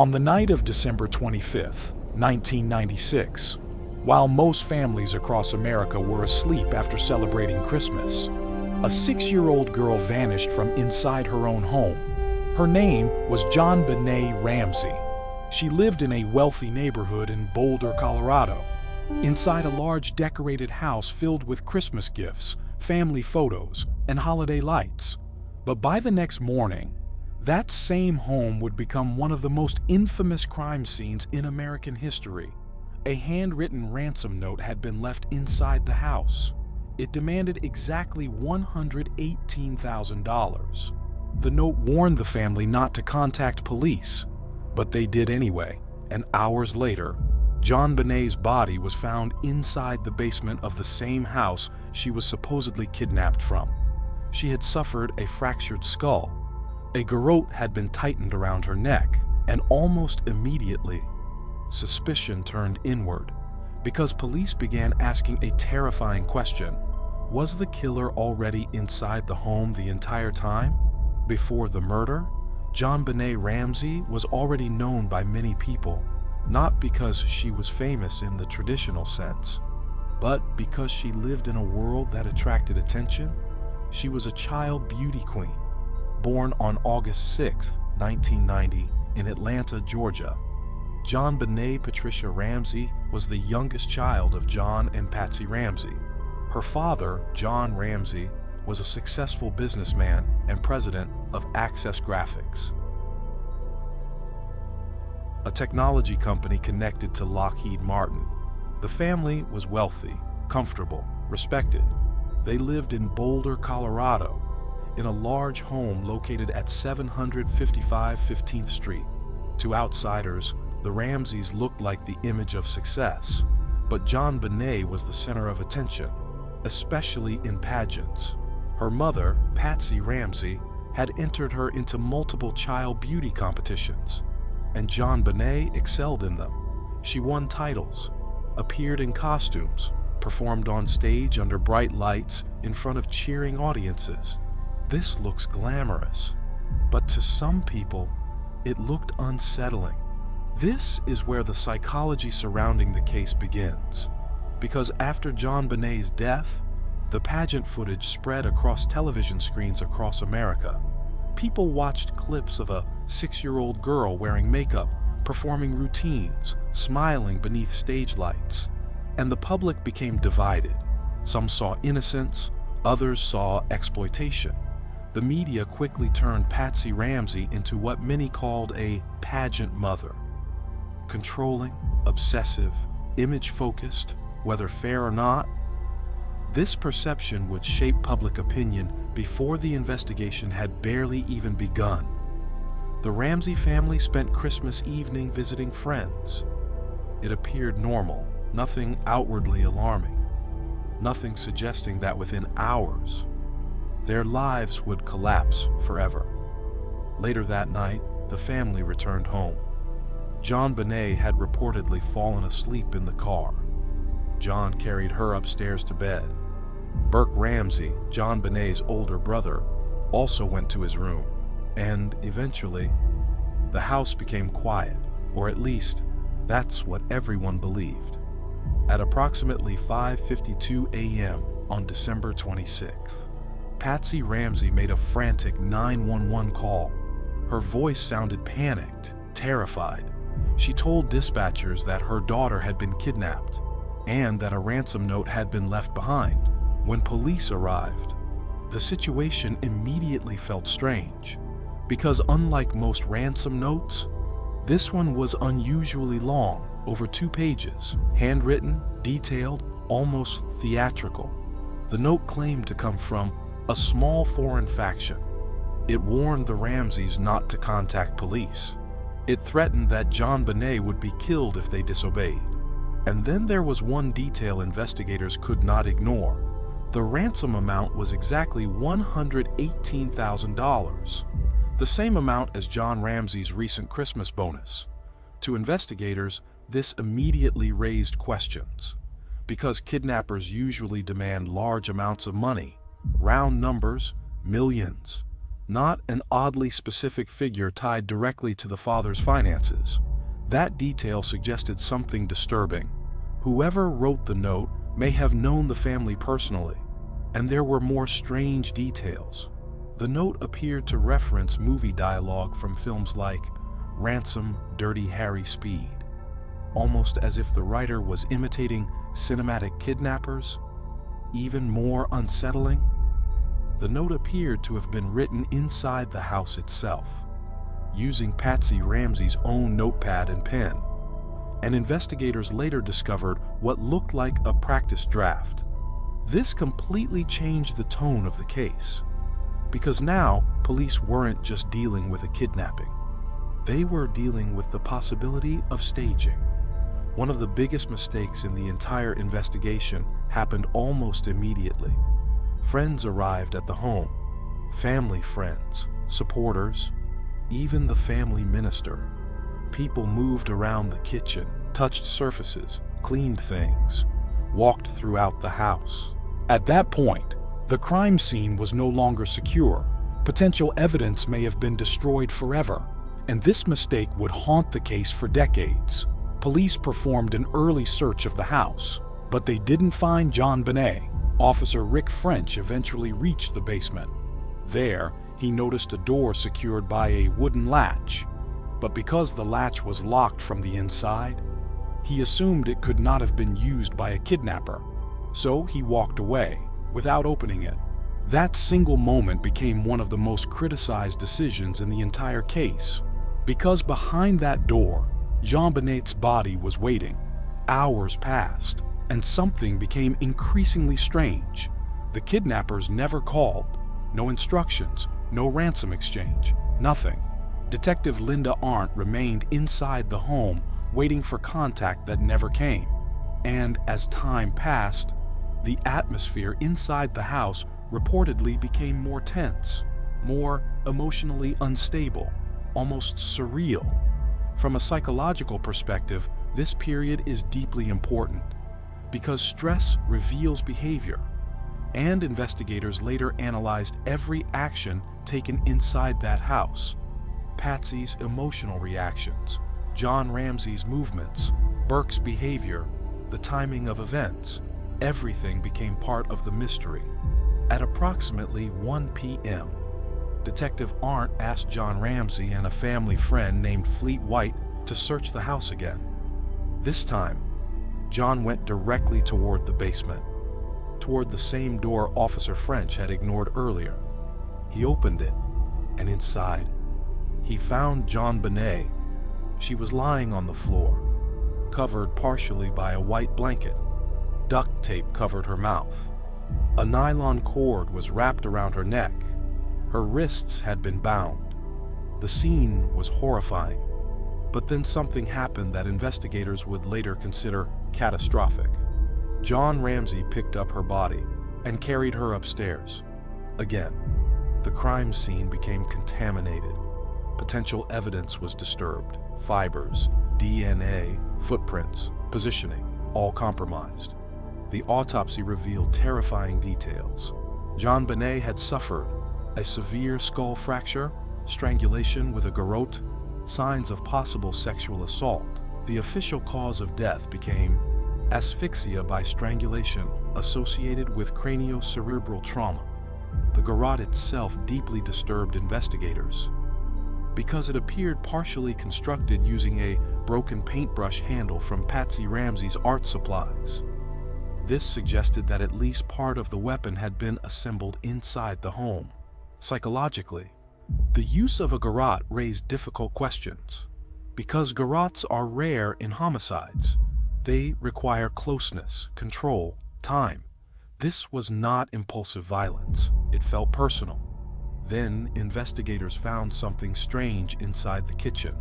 On the night of December 25th, 1996, while most families across America were asleep after celebrating Christmas, a 6-year-old girl vanished from inside her own home. Her name was JonBenét Ramsey. She lived in a wealthy neighborhood in Boulder, Colorado, inside a large decorated house filled with Christmas gifts, family photos, and holiday lights. But by the next morning, that same home would become one of the most infamous crime scenes in American history. A handwritten ransom note had been left inside the house. It demanded exactly $118,000. The note warned the family not to contact police, but they did anyway, and hours later, JonBenét's body was found inside the basement of the same house she was supposedly kidnapped from. She had suffered a fractured skull. A garrote had been tightened around her neck, and almost immediately, suspicion turned inward because police began asking a terrifying question. Was the killer already inside the home the entire time? Before the murder, JonBenét Ramsey was already known by many people, not because she was famous in the traditional sense, but because she lived in a world that attracted attention. She was a child beauty queen, born on August 6, 1990, in Atlanta, Georgia. JonBenét Patricia Ramsey was the youngest child of John and Patsy Ramsey. Her father, John Ramsey, was a successful businessman and president of Access Graphics, a technology company connected to Lockheed Martin. The family was wealthy, comfortable, respected. They lived in Boulder, Colorado, in a large home located at 755 15th Street. To outsiders, the Ramseys looked like the image of success, but JonBenét was the center of attention, especially in pageants. Her mother, Patsy Ramsey, had entered her into multiple child beauty competitions, and JonBenét excelled in them. She won titles, appeared in costumes, performed on stage under bright lights in front of cheering audiences. This looks glamorous, but to some people, it looked unsettling. This is where the psychology surrounding the case begins, because after JonBenét's death, the pageant footage spread across television screens across America. People watched clips of a 6-year-old girl wearing makeup, performing routines, smiling beneath stage lights, and the public became divided. Some saw innocence, others saw exploitation. The media quickly turned Patsy Ramsey into what many called a pageant mother. Controlling, obsessive, image-focused, whether fair or not. This perception would shape public opinion before the investigation had barely even begun. The Ramsey family spent Christmas evening visiting friends. It appeared normal, nothing outwardly alarming, nothing suggesting that within hours, their lives would collapse forever. Later that night, the family returned home. JonBenét had reportedly fallen asleep in the car. John carried her upstairs to bed. Burke Ramsey, JonBenét's older brother, also went to his room, and eventually, the house became quiet, or at least, that's what everyone believed. At approximately 5:52 a.m. on December 26th, Patsy Ramsey made a frantic 911 call. Her voice sounded panicked, terrified. She told dispatchers that her daughter had been kidnapped and that a ransom note had been left behind. When police arrived, the situation immediately felt strange, because unlike most ransom notes, this one was unusually long, over 2 pages, handwritten, detailed, almost theatrical. The note claimed to come from a small foreign faction. It warned the Ramseys not to contact police. It threatened that JonBenét would be killed if they disobeyed. And then there was one detail investigators could not ignore. The ransom amount was exactly $118,000, the same amount as John Ramsey's recent Christmas bonus. To investigators, this immediately raised questions, because kidnappers usually demand large amounts of money, round numbers, millions. not an oddly specific figure tied directly to the father's finances. That detail suggested something disturbing. Whoever wrote the note may have known the family personally, and there were more strange details. The note appeared to reference movie dialogue from films like Ransom, Dirty Harry Speed, almost as if the writer was imitating cinematic kidnappers. Even more unsettling, the note appeared to have been written inside the house itself, using Patsy Ramsey's own notepad and pen, and investigators later discovered what looked like a practice draft. This completely changed the tone of the case, because now police weren't just dealing with a kidnapping. They were dealing with the possibility of staging. One of the biggest mistakes in the entire investigation happened almost immediately. Friends arrived at the home. Family friends, supporters, even the family minister. People moved around the kitchen, touched surfaces, cleaned things, walked throughout the house. At that point, the crime scene was no longer secure. Potential evidence may have been destroyed forever, and this mistake would haunt the case for decades. Police performed an early search of the house, but they didn't find JonBenét. Officer Rick French eventually reached the basement. There, he noticed a door secured by a wooden latch, but because the latch was locked from the inside, he assumed it could not have been used by a kidnapper, so he walked away without opening it. That single moment became one of the most criticized decisions in the entire case, because behind that door, JonBenét's body was waiting. Hours passed, and something became increasingly strange. The kidnappers never called. No instructions, no ransom exchange, nothing. Detective Linda Arndt remained inside the home, waiting for contact that never came. And as time passed, the atmosphere inside the house reportedly became more tense, more emotionally unstable, almost surreal. From a psychological perspective, this period is deeply important, because stress reveals behavior, and investigators later analyzed every action taken inside that house. Patsy's emotional reactions, John Ramsey's movements, Burke's behavior, the timing of events. Everything became part of the mystery. At approximately 1 p.m., Detective Arndt asked John Ramsey and a family friend named Fleet White to search the house again. This time, John went directly toward the basement, toward the same door Officer French had ignored earlier. He opened it, and inside, he found JonBenét. She was lying on the floor, covered partially by a white blanket. Duct tape covered her mouth. A nylon cord was wrapped around her neck. Her wrists had been bound. The scene was horrifying. But then something happened that investigators would later consider catastrophic. John Ramsey picked up her body and carried her upstairs. Again, the crime scene became contaminated. Potential evidence was disturbed. Fibers, DNA, footprints, positioning, all compromised. The autopsy revealed terrifying details. JonBenét had suffered a severe skull fracture, strangulation with a garrote, signs of possible sexual assault. The official cause of death became asphyxia by strangulation associated with craniocerebral trauma. The garrote itself deeply disturbed investigators because it appeared partially constructed using a broken paintbrush handle from Patsy Ramsey's art supplies. This suggested that at least part of the weapon had been assembled inside the home. Psychologically, the use of a garrote raised difficult questions. Because garrotes are rare in homicides, they require closeness, control, time. This was not impulsive violence. It felt personal. Then, investigators found something strange inside the kitchen.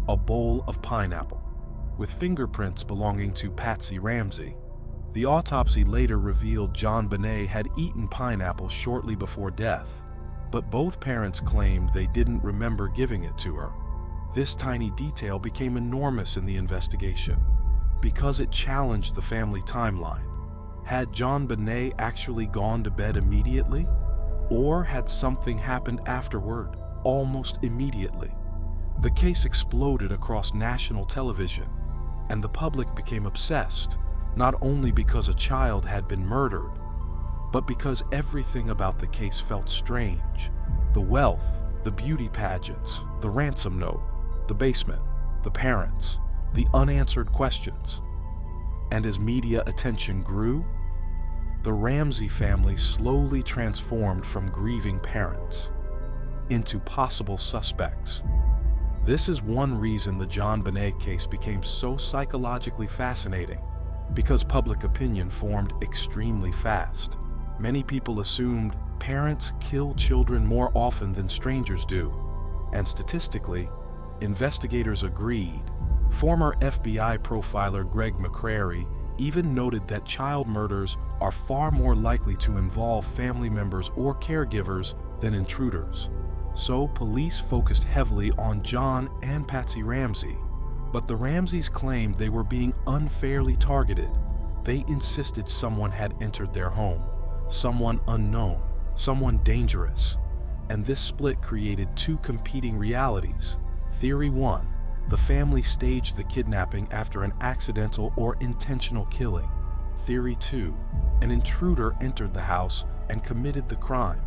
A bowl of pineapple, with fingerprints belonging to Patsy Ramsey. The autopsy later revealed JonBenét had eaten pineapple shortly before death, but both parents claimed they didn't remember giving it to her. This tiny detail became enormous in the investigation because it challenged the family timeline. Had JonBenét actually gone to bed immediately? Or had something happened afterward, almost immediately? The case exploded across national television, and the public became obsessed, not only because a child had been murdered, but because everything about the case felt strange. The wealth, the beauty pageants, the ransom note, the basement, the parents, the unanswered questions. And as media attention grew, the Ramsey family slowly transformed from grieving parents into possible suspects. This is one reason the JonBenét case became so psychologically fascinating, because public opinion formed extremely fast. Many people assumed parents kill children more often than strangers do, and statistically, investigators agreed. Former FBI profiler Greg McCrary even noted that child murders are far more likely to involve family members or caregivers than intruders. So police focused heavily on John and Patsy Ramsey, but the Ramseys claimed they were being unfairly targeted. They insisted someone had entered their home, someone unknown, someone dangerous. And this split created two competing realities. Theory 1, the family staged the kidnapping after an accidental or intentional killing. Theory 2, an intruder entered the house and committed the crime.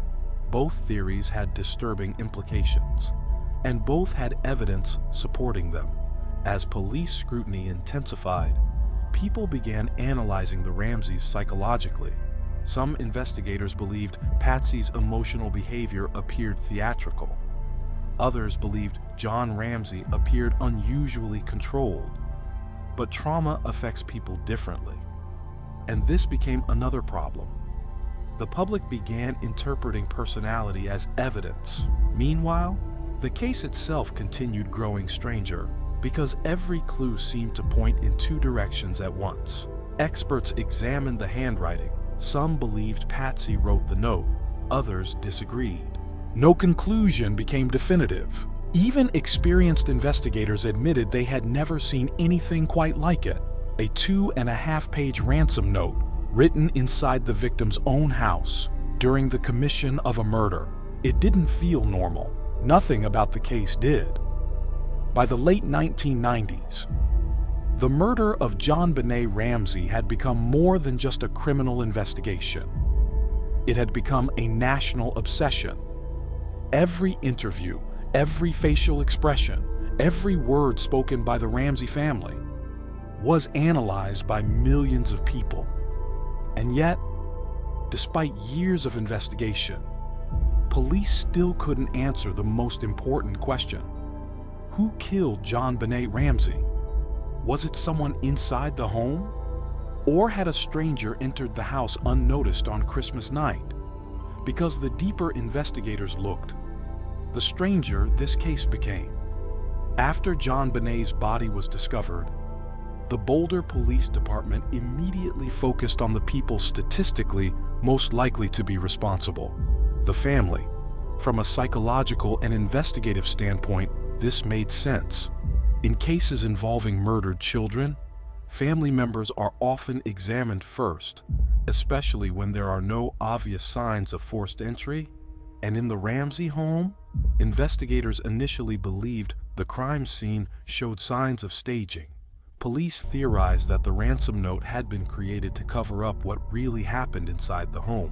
Both theories had disturbing implications, and both had evidence supporting them. As police scrutiny intensified, people began analyzing the Ramseys psychologically. Some investigators believed Patsy's emotional behavior appeared theatrical. Others believed John Ramsey appeared unusually controlled. But trauma affects people differently, and this became another problem. The public began interpreting personality as evidence. Meanwhile, the case itself continued growing stranger, because every clue seemed to point in two directions at once. Experts examined the handwriting. Some believed Patsy wrote the note, others disagreed. No conclusion became definitive. Even experienced investigators admitted they had never seen anything quite like it. A 2.5-page ransom note written inside the victim's own house during the commission of a murder. It didn't feel normal. Nothing about the case did. By the late 1990s, the murder of JonBenét Ramsey had become more than just a criminal investigation. It had become a national obsession. Every interview, every facial expression, every word spoken by the Ramsey family was analyzed by millions of people. And yet, despite years of investigation, police still couldn't answer the most important question. Who killed JonBenét Ramsey? Was it someone inside the home? Or had a stranger entered the house unnoticed on Christmas night? Because the deeper investigators looked, the stranger this case became. After JonBenét's body was discovered, the Boulder Police Department immediately focused on the people statistically most likely to be responsible: the family. From a psychological and investigative standpoint, this made sense. In cases involving murdered children, family members are often examined first, especially when there are no obvious signs of forced entry. And in the Ramsey home, investigators initially believed the crime scene showed signs of staging. Police theorized that the ransom note had been created to cover up what really happened inside the home.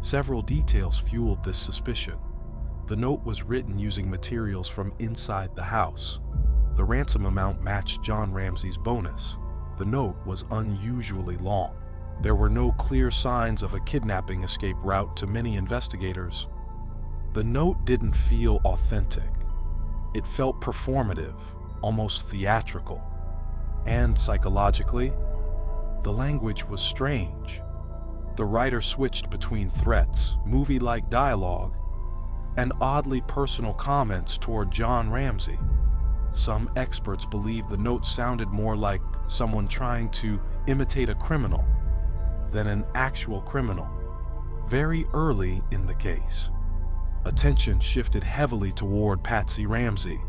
Several details fueled this suspicion. The note was written using materials from inside the house. The ransom amount matched John Ramsey's bonus. The note was unusually long. There were no clear signs of a kidnapping escape route to many investigators. The note didn't feel authentic. It felt performative, almost theatrical. And psychologically, the language was strange. The writer switched between threats, movie-like dialogue, and oddly personal comments toward John Ramsey. Some experts believe the note sounded more like someone trying to imitate a criminal than an actual criminal. Very early in the case, attention shifted heavily toward Patsy Ramsey.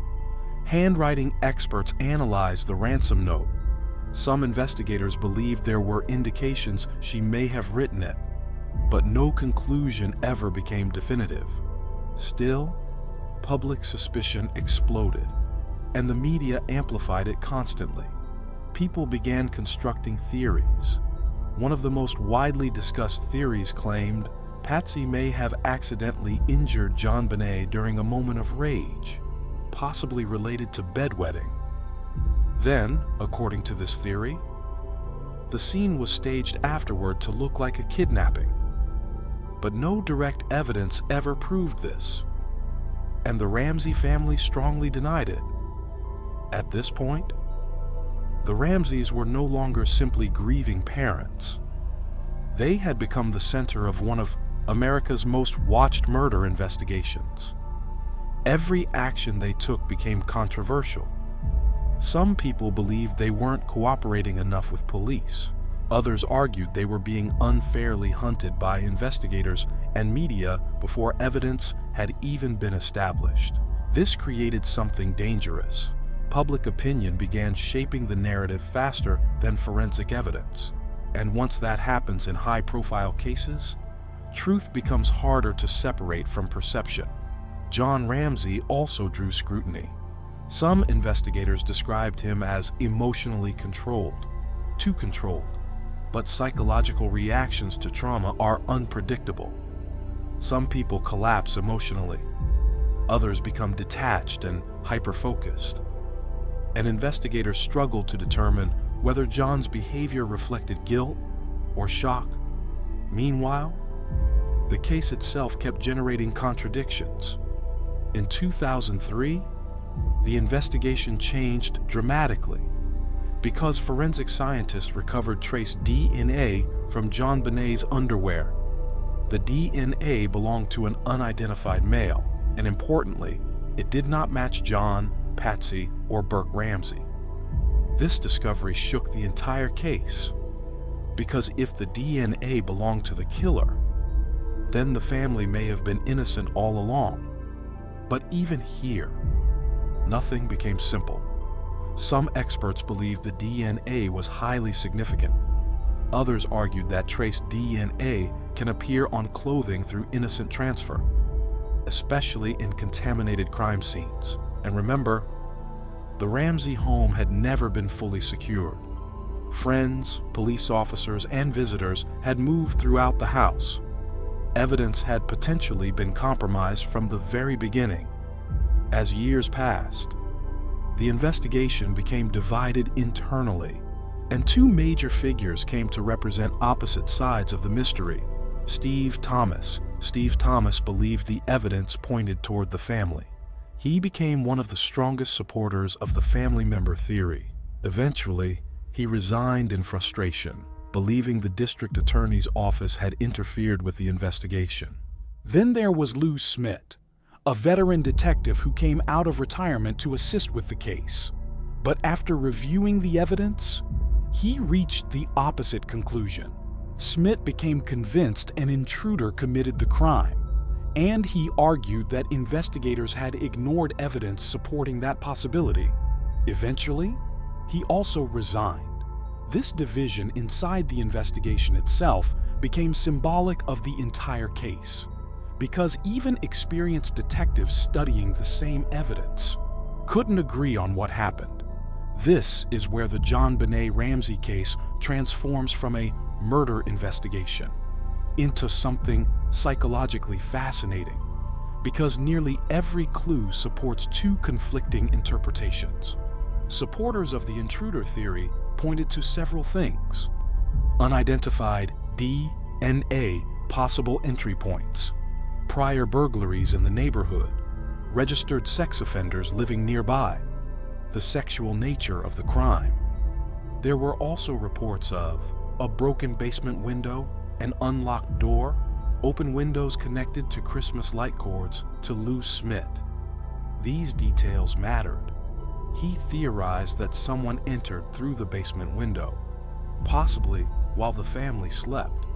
Handwriting experts analyzed the ransom note. Some investigators believed there were indications she may have written it, but no conclusion ever became definitive. Still, public suspicion exploded, and the media amplified it constantly. People began constructing theories. One of the most widely discussed theories claimed Patsy may have accidentally injured JonBenét during a moment of rage, possibly related to bedwetting. Then, according to this theory, the scene was staged afterward to look like a kidnapping. But no direct evidence ever proved this, and the Ramsey family strongly denied it. At this point, the Ramseys were no longer simply grieving parents. They had become the center of one of America's most watched murder investigations. Every action they took became controversial. Some people believed they weren't cooperating enough with police. Others argued they were being unfairly hunted by investigators and media before evidence had even been established. This created something dangerous. Public opinion began shaping the narrative faster than forensic evidence. And once that happens in high-profile cases, truth becomes harder to separate from perception. John Ramsey also drew scrutiny. Some investigators described him as emotionally controlled, too controlled. But psychological reactions to trauma are unpredictable. Some people collapse emotionally. Others become detached and hyper-focused. And investigators struggled to determine whether John's behavior reflected guilt or shock. Meanwhile, the case itself kept generating contradictions. In 2003, the investigation changed dramatically because forensic scientists recovered trace DNA from JonBenét's underwear. The DNA belonged to an unidentified male, and importantly, it did not match John, Patsy, or Burke Ramsey. This discovery shook the entire case, because if the DNA belonged to the killer, then the family may have been innocent all along. But even here, nothing became simple. Some experts believed the DNA was highly significant. Others argued that trace DNA can appear on clothing through innocent transfer, especially in contaminated crime scenes. And remember, the Ramsey home had never been fully secured. Friends, police officers, and visitors had moved throughout the house. Evidence had potentially been compromised from the very beginning. As years passed, the investigation became divided internally, and two major figures came to represent opposite sides of the mystery. Steve Thomas. Steve Thomas believed the evidence pointed toward the family. He became one of the strongest supporters of the family member theory. Eventually, he resigned in frustration, believing the district attorney's office had interfered with the investigation. Then there was Lou Smith, a veteran detective who came out of retirement to assist with the case. But after reviewing the evidence, he reached the opposite conclusion. Smith became convinced an intruder committed the crime, and he argued that investigators had ignored evidence supporting that possibility. Eventually, he also resigned. This division inside the investigation itself became symbolic of the entire case, because even experienced detectives studying the same evidence couldn't agree on what happened. This is where the JonBenét Ramsey case transforms from a murder investigation into something psychologically fascinating, because nearly every clue supports two conflicting interpretations. Supporters of the intruder theory pointed to several things: unidentified DNA possible entry points, prior burglaries in the neighborhood, registered sex offenders living nearby, the sexual nature of the crime. There were also reports of a broken basement window, an unlocked door, open windows connected to Christmas light cords to Lou Smith. These details mattered. He theorized that someone entered through the basement window, possibly while the family slept.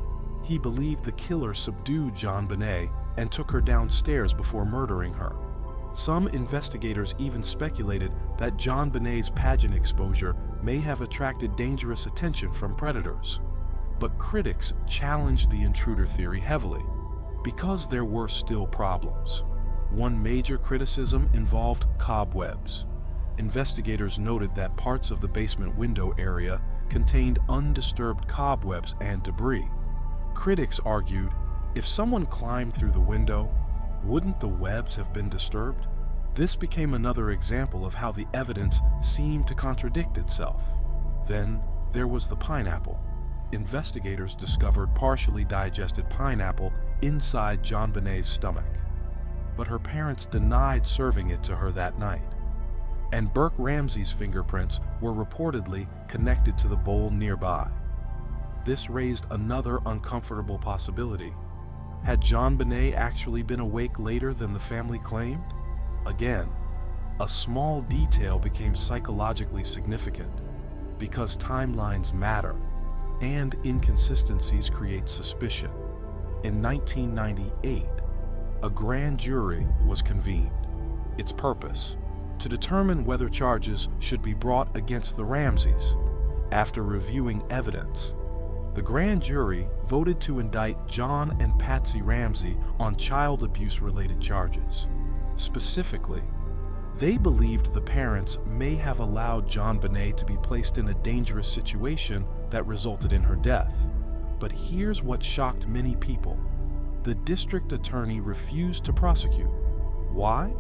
He believed the killer subdued JonBenét and took her downstairs before murdering her. Some investigators even speculated that JonBenét's pageant exposure may have attracted dangerous attention from predators. But critics challenged the intruder theory heavily because there were still problems. One major criticism involved cobwebs. Investigators noted that parts of the basement window area contained undisturbed cobwebs and debris. Critics argued, if someone climbed through the window, wouldn't the webs have been disturbed? This became another example of how the evidence seemed to contradict itself. Then there was the pineapple. Investigators discovered partially digested pineapple inside JonBenét's stomach. But her parents denied serving it to her that night. And Burke Ramsey's fingerprints were reportedly connected to the bowl nearby. This raised another uncomfortable possibility. Had JonBenét actually been awake later than the family claimed? Again, a small detail became psychologically significant because timelines matter and inconsistencies create suspicion. In 1998, a grand jury was convened. Its purpose: to determine whether charges should be brought against the Ramseys. After reviewing evidence, the grand jury voted to indict John and Patsy Ramsey on child abuse-related charges. Specifically, they believed the parents may have allowed JonBenét to be placed in a dangerous situation that resulted in her death. But here's what shocked many people. The district attorney refused to prosecute. Why?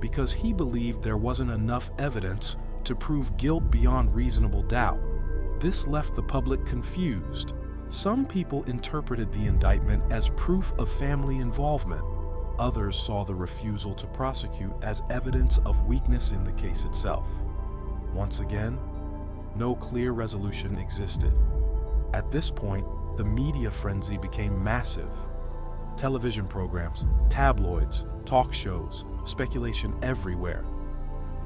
Because he believed there wasn't enough evidence to prove guilt beyond reasonable doubt. This left the public confused. Some people interpreted the indictment as proof of family involvement. Others saw the refusal to prosecute as evidence of weakness in the case itself. Once again, no clear resolution existed. At this point, the media frenzy became massive. Television programs, tabloids, talk shows, speculation everywhere.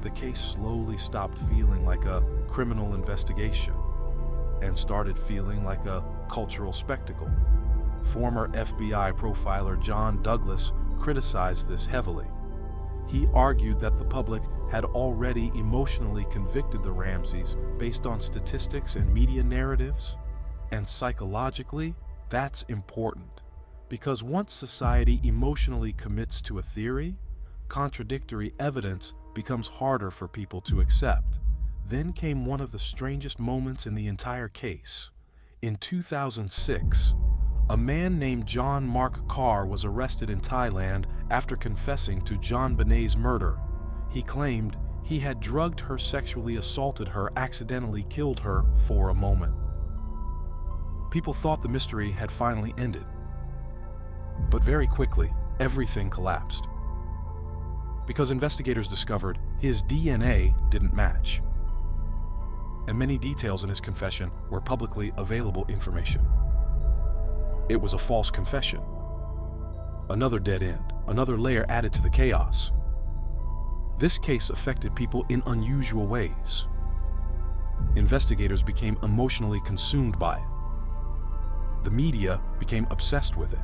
The case slowly stopped feeling like a criminal investigation and started feeling like a cultural spectacle. Former FBI profiler John Douglas criticized this heavily. He argued that the public had already emotionally convicted the Ramseys based on statistics and media narratives. And psychologically, that's important, because once society emotionally commits to a theory, contradictory evidence becomes harder for people to accept. Then came one of the strangest moments in the entire case. In 2006, a man named John Mark Carr was arrested in Thailand after confessing to JonBenét's murder. He claimed he had drugged her, sexually assaulted her, accidentally killed her for a moment. People thought the mystery had finally ended. But very quickly, everything collapsed. Because investigators discovered his DNA didn't match. And many details in his confession were publicly available information. It was a false confession. Another dead end, another layer added to the chaos. This case affected people in unusual ways. Investigators became emotionally consumed by it. The media became obsessed with it.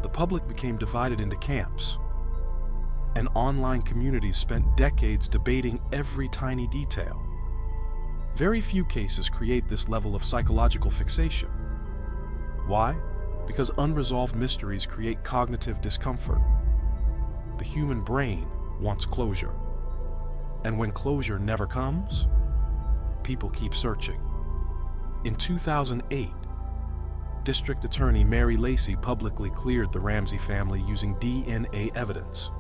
The public became divided into camps. And online communities spent decades debating every tiny detail. Very few cases create this level of psychological fixation. Why? Because unresolved mysteries create cognitive discomfort. The human brain wants closure. And when closure never comes, people keep searching. In 2008, District Attorney Mary Lacy publicly cleared the Ramsey family using DNA evidence.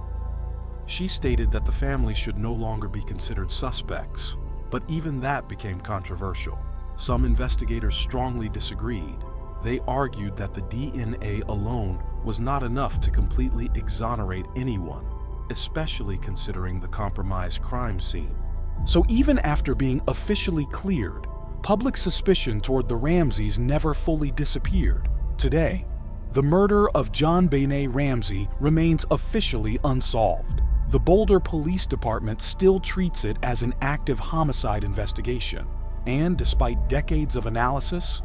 She stated that the family should no longer be considered suspects, but even that became controversial. Some investigators strongly disagreed. They argued that the DNA alone was not enough to completely exonerate anyone, especially considering the compromised crime scene. So even after being officially cleared, public suspicion toward the Ramseys never fully disappeared. Today, the murder of JonBenét Ramsey remains officially unsolved. The Boulder Police Department still treats it as an active homicide investigation. And despite decades of analysis,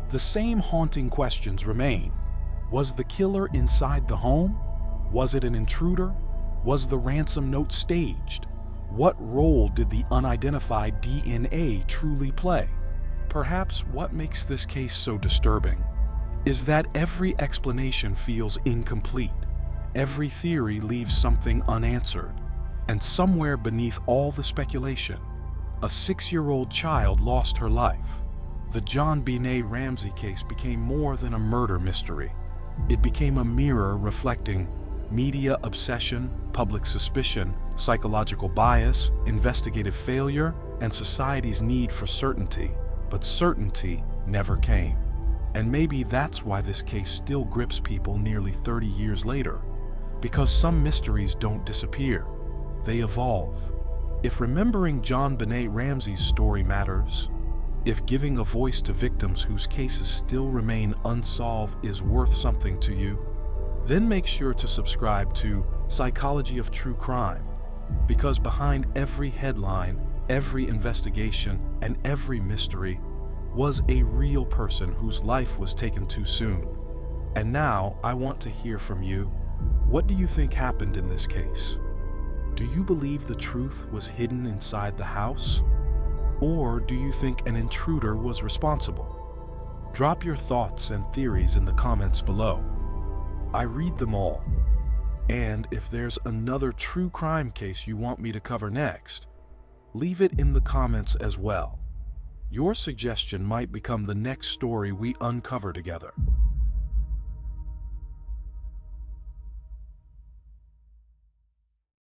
the same haunting questions remain. Was the killer inside the home? Was it an intruder? Was the ransom note staged? What role did the unidentified DNA truly play? Perhaps what makes this case so disturbing is that every explanation feels incomplete. Every theory leaves something unanswered. And somewhere beneath all the speculation, a 6-year-old child lost her life. The JonBenét Ramsey case became more than a murder mystery. It became a mirror reflecting media obsession, public suspicion, psychological bias, investigative failure, and society's need for certainty. But certainty never came. And maybe that's why this case still grips people nearly 30 years later. Because some mysteries don't disappear, they evolve. If remembering JonBenét Ramsey's story matters, if giving a voice to victims whose cases still remain unsolved is worth something to you, then make sure to subscribe to Psychology of True Crime. Because behind every headline, every investigation, and every mystery was a real person whose life was taken too soon. And now I want to hear from you. What do you think happened in this case? Do you believe the truth was hidden inside the house? Or do you think an intruder was responsible? Drop your thoughts and theories in the comments below. I read them all. And if there's another true crime case you want me to cover next, leave it in the comments as well. Your suggestion might become the next story we uncover together.